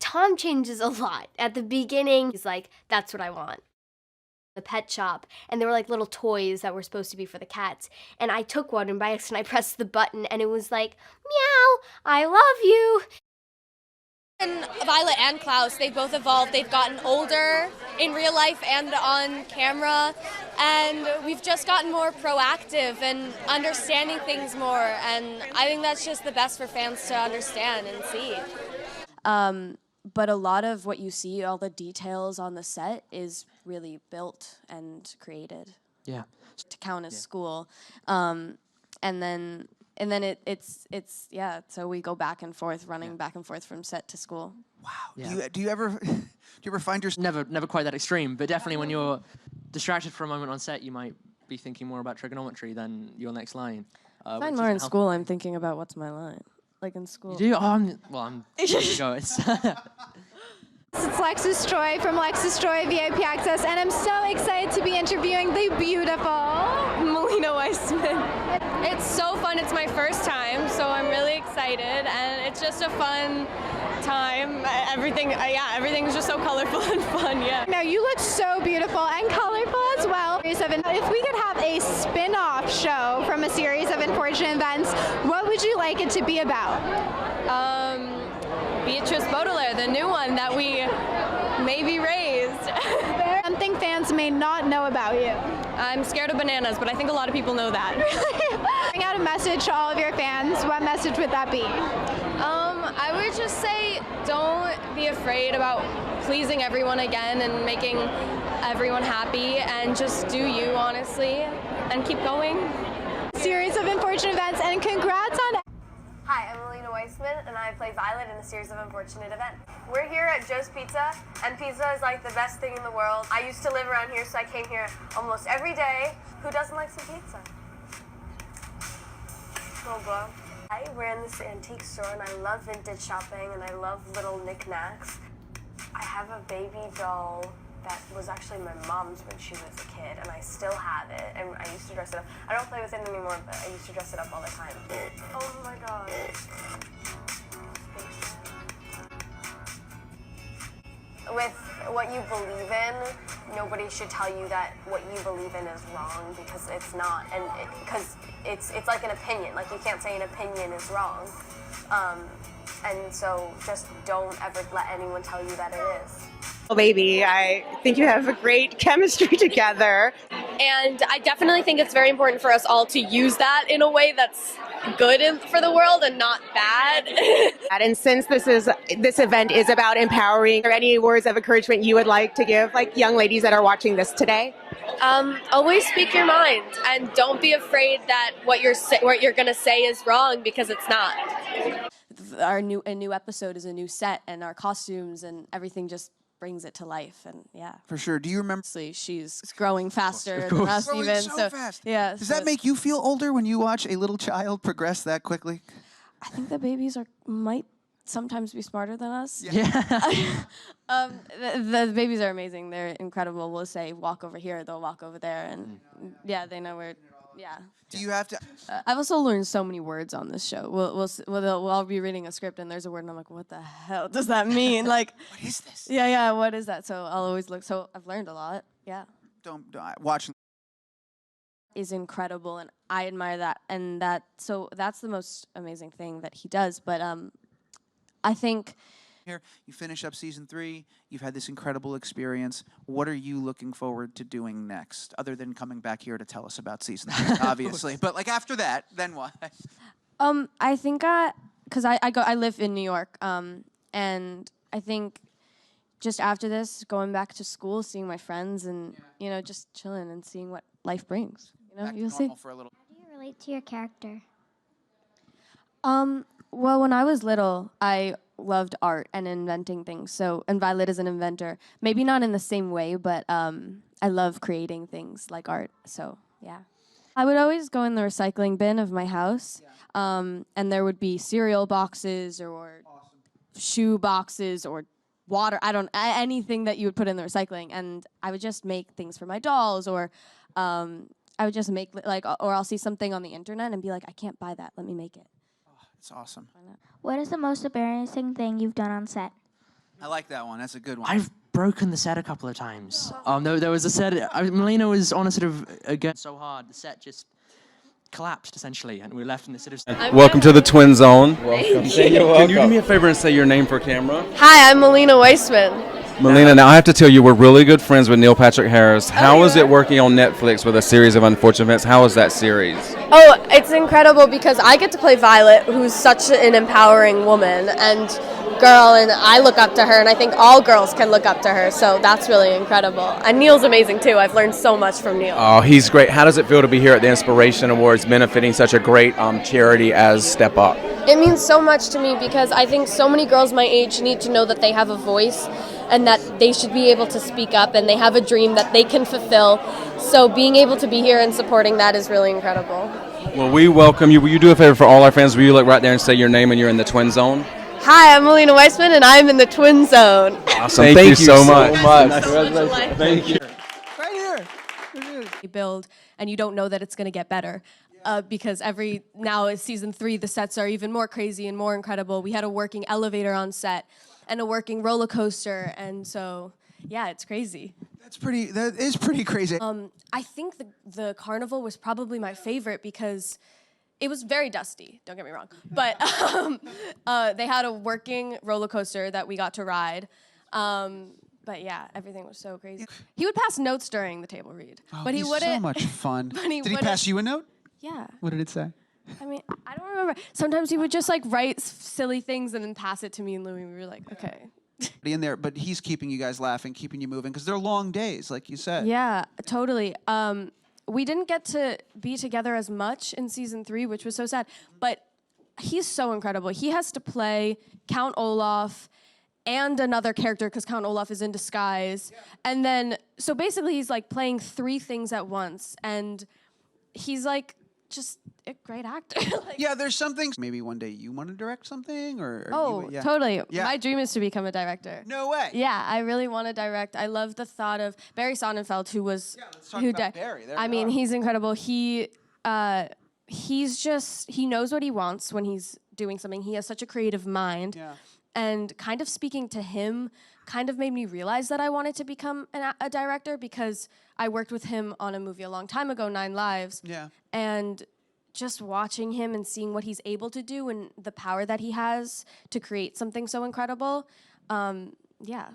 Tom changes a lot. At the beginning, he's like, that's what I want. The pet shop, and there were like little toys that were supposed to be for the cats. And I took one, and by accident I pressed the button, and it was like, meow, I love you. And Violet and Klaus, they've both evolved. They've gotten older in real life and on camera, and we've just gotten more proactive and understanding things more, and I think that's just the best for fans to understand and see. But a lot of what you see, all the details on the set, is really built and created. Yeah. To count as school, and then it's yeah. So we go back and forth, running back and forth from set to school. Wow. Yeah. Do you ever find yourself Never quite that extreme, but definitely when you're distracted for a moment on set, you might be thinking more about trigonometry than your next line. I find more in school. I'm thinking about what's my line, like in school. You do? Oh, I'm there you go. It's Lexus Troy from Lexus Troy VIP Access, and I'm so excited to be interviewing the beautiful Malina Weissman. It's so fun. It's my first time, so I'm really excited, and it's just a fun time. Everything's just so colorful and fun, yeah. Now, you look so beautiful and colorful as well. If we could have a spin-off show from a series of unfortunate events, what would you like it to be about? Beatrice Baudelaire, the new one that we maybe raised. Something fans may not know about you. I'm scared of bananas, but I think a lot of people know that. Bring out a message to all of your fans. What message would that be? I would just say don't be afraid about pleasing everyone again and making everyone happy, and just do you, honestly, and keep going. Series of unfortunate events, and congrats on... Hi, I'm Malina Weissman, and I play Violet in a series of unfortunate events. We're here at Joe's Pizza, and pizza is like the best thing in the world. I used to live around here, so I came here almost every day. Who doesn't like some pizza? Oh, bro. Hi, we're in this antique store, and I love vintage shopping, and I love little knickknacks. I have a baby doll that was actually my mom's when she was a kid, and I still have it, and I used to dress it up. I don't play with it anymore, but I used to dress it up all the time. Oh my god. With what you believe in, nobody should tell you that what you believe in is wrong, because it's not, and because it's like an opinion. Like, you can't say an opinion is wrong. And so just don't ever let anyone tell you that it is. Well, baby, I think you have a great chemistry together. And I definitely think it's very important for us all to use that in a way that's good for the world and not bad. And since this event is about empowering, are there any words of encouragement you would like to give, like, young ladies that are watching this today? Always speak your mind, and don't be afraid that what you're going to say is wrong, because it's not. A new episode is a new set, and our costumes and everything just brings it to life, and yeah. For sure. Do you remember? She's growing faster than us, Growing even. so fast. Yeah. Does that make you feel older when you watch a little child progress that quickly? I think the babies might sometimes be smarter than us. Yeah. The babies are amazing. They're incredible. We'll say walk over here, they'll walk over there, and yeah, they know where. Yeah. Do you have to? I've also learned so many words on this show. We'll all be reading a script, and there's a word, and I'm like, what the hell does that mean? Like, What is this? yeah, what is that? So I'll always look. So I've learned a lot. Yeah. Don't watch. Is incredible, and I admire that, and that's the most amazing thing that he does. But I think. Here, you finish up season 3. You've had this incredible experience. What are you looking forward to doing next, other than coming back here to tell us about season 3, obviously? But like after that, then what? I think because I live in New York, and I think just after this, going back to school, seeing my friends, and just chilling and seeing what life brings. You'll see. For a little. How do you relate to your character? Well, when I was little, I loved art and inventing things. And Violet is an inventor. Maybe not in the same way, but I love creating things like art. So, yeah. I would always go in the recycling bin of my house, and there would be cereal boxes or shoe boxes or water. Anything that you would put in the recycling. And I would just make things for my dolls, or I would just make, or I'll see something on the internet and be like, I can't buy that. Let me make it. It's awesome. What is the most embarrassing thing you've done on set? I like that one. That's a good one. I've broken the set a couple of times. There was a set. Malina was on a sort of again so hard the set just collapsed essentially, and we were left in this sort of. Welcome to the Twin Zone. Welcome. You're Can you do me a favor and say your name for camera? Hi, I'm Malina Weissman. Malina, now I have to tell you, we're really good friends with Neil Patrick Harris. How is it working on Netflix with a series of unfortunate events? How is that series? Oh, it's incredible because I get to play Violet, who's such an empowering woman and girl, and I look up to her, and I think all girls can look up to her, so that's really incredible. And Neil's amazing too. I've learned so much from Neil. Oh, he's great. How does it feel to be here at the Inspiration Awards benefiting such a great charity as Step Up? It means so much to me because I think so many girls my age need to know that they have a voice and that they should be able to speak up and they have a dream that they can fulfill. So being able to be here and supporting that is really incredible. Well, we welcome you. Will you do a favor for all our fans? Will you look right there and say your name and you're in the Twin Zone? Hi, I'm Malina Weissman and I'm in the Twin Zone. Awesome. Thank you so much. Thank you. Right here. Build, and you don't know that it's going to get better. Because now is season 3, the sets are even more crazy and more incredible. We had a working elevator on set and a working roller coaster, and so yeah, it's crazy. That is pretty crazy. I think the carnival was probably my favorite because it was very dusty, don't get me wrong, but they had a working roller coaster that we got to ride. But yeah, everything was so crazy. He would pass notes during the table read, but he wouldn't. So much fun. But he Did he pass you a note? Yeah. What did it say? I mean, I don't remember. Sometimes he would just like write silly things and then pass it to me and Louie. We were like, okay. In there, but he's keeping you guys laughing, keeping you moving, because they're long days, like you said. Yeah, totally. We didn't get to be together as much in season 3, which was so sad. But he's so incredible. He has to play Count Olaf and another character because Count Olaf is in disguise. Yeah. And then, so basically he's like playing 3 things at once. And he's like just a great actor. Yeah, there's some things. Maybe one day you want to direct something, or totally. Yeah. My dream is to become a director. No way. Yeah, I really want to direct. I love the thought of Barry Sonnenfeld, who was let's talk about Barry. I mean, he's incredible. He's just, he knows what he wants when he's doing something. He has such a creative mind. Yeah. And kind of speaking to him kind of made me realize that I wanted to become a director because I worked with him on a movie a long time ago, 9 Lives. Yeah. And just watching him and seeing what he's able to do and the power that he has to create something so incredible.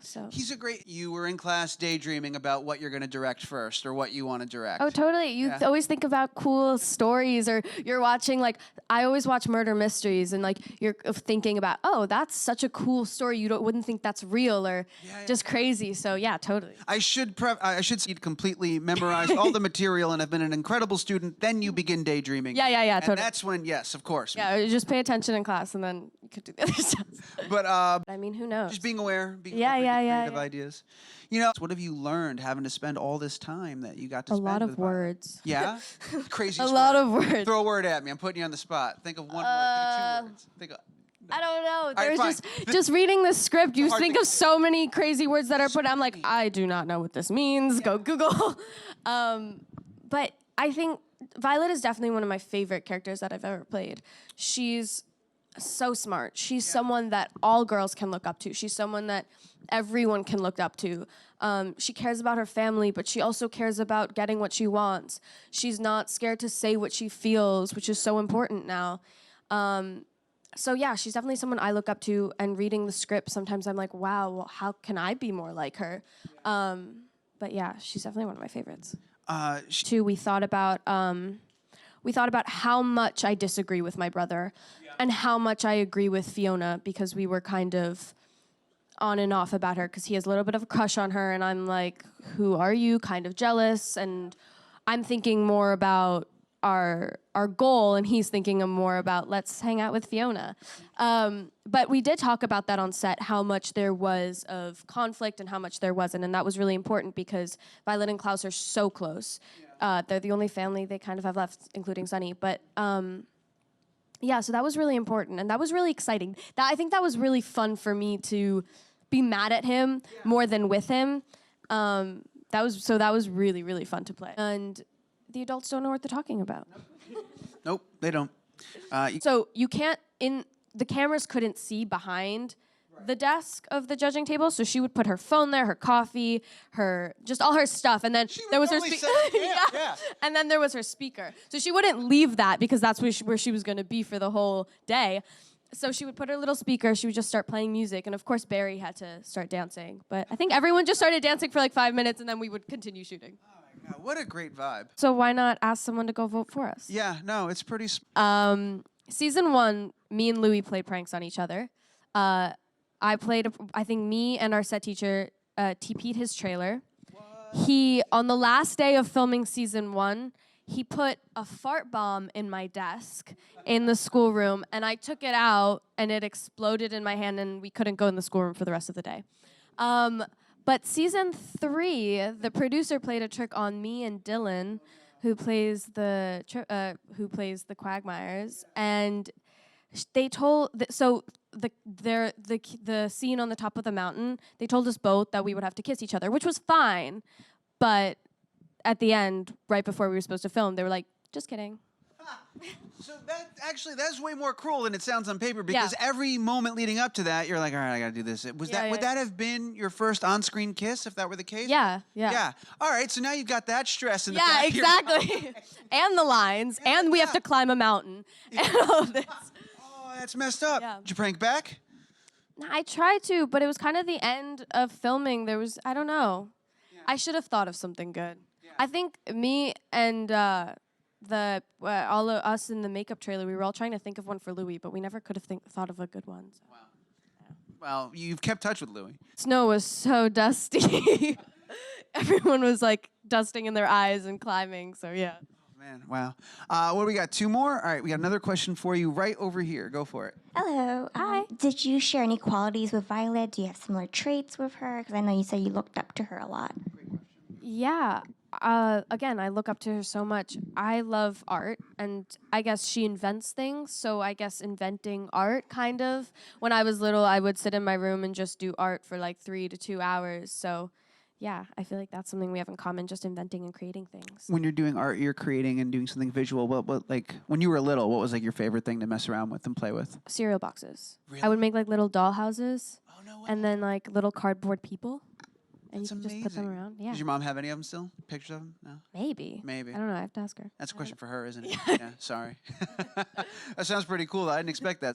So. He's a great, you were in class daydreaming about what you're going to direct first or what you want to direct. Oh, totally. You always think about cool stories, or you're watching, like, I always watch murder mysteries and like you're thinking about, oh, that's such a cool story. You wouldn't think that's real or just crazy. So yeah, totally. I should you'd completely memorized all the material and have been an incredible student. Then you begin daydreaming. Yeah, and totally. that's when, yes, of course. Yeah, you just pay attention in class and then you could do the other stuff. But I mean, who knows? just being aware, being creative ideas. You know, what have you learned having to spend all this time that you got to spend A lot with of words. Yeah? Crazy. A lot of words. Throw a word at me. I'm putting you on the spot. Think of one word. Think of 2 words. I don't know. There's There's just reading the script, you think of so many crazy words that are put. I'm like, I do not know what this means. Go Google. But I think Violet is definitely one of my favorite characters that I've ever played. She's so smart. She's someone that all girls can look up to. She's someone that everyone can look up to. She cares about her family, but she also cares about getting what she wants. She's not scared to say what she feels, which is so important now. So yeah, she's definitely someone I look up to, and reading the script, sometimes I'm like, wow, well, how can I be more like her? But yeah, she's definitely one of my favorites. We thought about how much I disagree with my brother and how much I agree with Fiona, because we were kind of on and off about her because he has a little bit of a crush on her, and I'm like, who are you? Kind of jealous, and I'm thinking more about our goal, and he's thinking more about let's hang out with Fiona. But we did talk about that on set, how much there was of conflict and how much there wasn't, and that was really important because Violet and Klaus are so close. They're the only family they kind of have left, including Sunny. But yeah, so that was really important, and that was really exciting. I think that was really fun for me to be mad at him more than with him. That was really, really fun to play. And the adults don't know what they're talking about. Nope, they don't. So you can't, the cameras couldn't see behind the desk of the judging table. So she would put her phone there, her coffee, just all her stuff, and then there was her speaker. Yeah. And then there was her speaker. So she wouldn't leave that because that's where she was going to be for the whole day. So she would put her little speaker, she would just start playing music, and of course Barry had to start dancing. But I think everyone just started dancing for like 5 minutes, and then we would continue shooting. Oh my God, what a great vibe. So why not ask someone to go vote for us? Yeah, no, it's pretty. Season 1, me and Louis played pranks on each other. I think me and our set teacher TP'd his trailer. On the last day of filming season 1, he put a fart bomb in my desk in the schoolroom, and I took it out, and it exploded in my hand, and we couldn't go in the schoolroom for the rest of the day. But season 3, the producer played a trick on me and Dylan, who plays the Quagmires, and they told the scene on the top of the mountain. They told us both that we would have to kiss each other, which was fine, but at the end, right before we were supposed to film, they were like, "Just kidding." So that's way more cruel than it sounds on paper, because every moment leading up to that, you're like, all right, I gotta do this. Would that have been your first on-screen kiss if that were the case? Yeah. All right, so now you've got that stress in the back. Exactly. And the lines, and we have to climb a mountain, and all of this. Oh, that's messed up. Yeah. Did you prank back? I tried to, but it was kind of the end of filming. I don't know. Yeah. I should have thought of something good. Yeah. I think me and all of us in the makeup trailer, we were all trying to think of one for Louis, but we never could have thought of a good one. So. Wow. Yeah. Well, you've kept touch with Louis. Snow was so dusty. Everyone was like dusting in their eyes and climbing, so yeah. Man, wow. What do we got? 2 more? All right, we got another question for you right over here. Go for it. Hello. Hi. Did you share any qualities with Violet? Do you have similar traits with her? Because I know you said you looked up to her a lot. Yeah. Again, I look up to her so much. I love art, and I guess she invents things, so I guess inventing art, kind of. When I was little, I would sit in my room and just do art for like 3 to 2 hours, so yeah, I feel like that's something we have in common, just inventing and creating things. When you're doing art, you're creating and doing something visual. What like, when you were little, what was like your favorite thing to mess around with and play with? Cereal boxes. Really? I would make like little doll houses, no way. and then like little cardboard people. And That's you can just put them around. Yeah. Does your mom have any of them still? Pictures of them? No? Maybe. I don't know. I have to ask her. That's a question for her, isn't it? Yeah, sorry. That sounds pretty cool. I didn't expect that.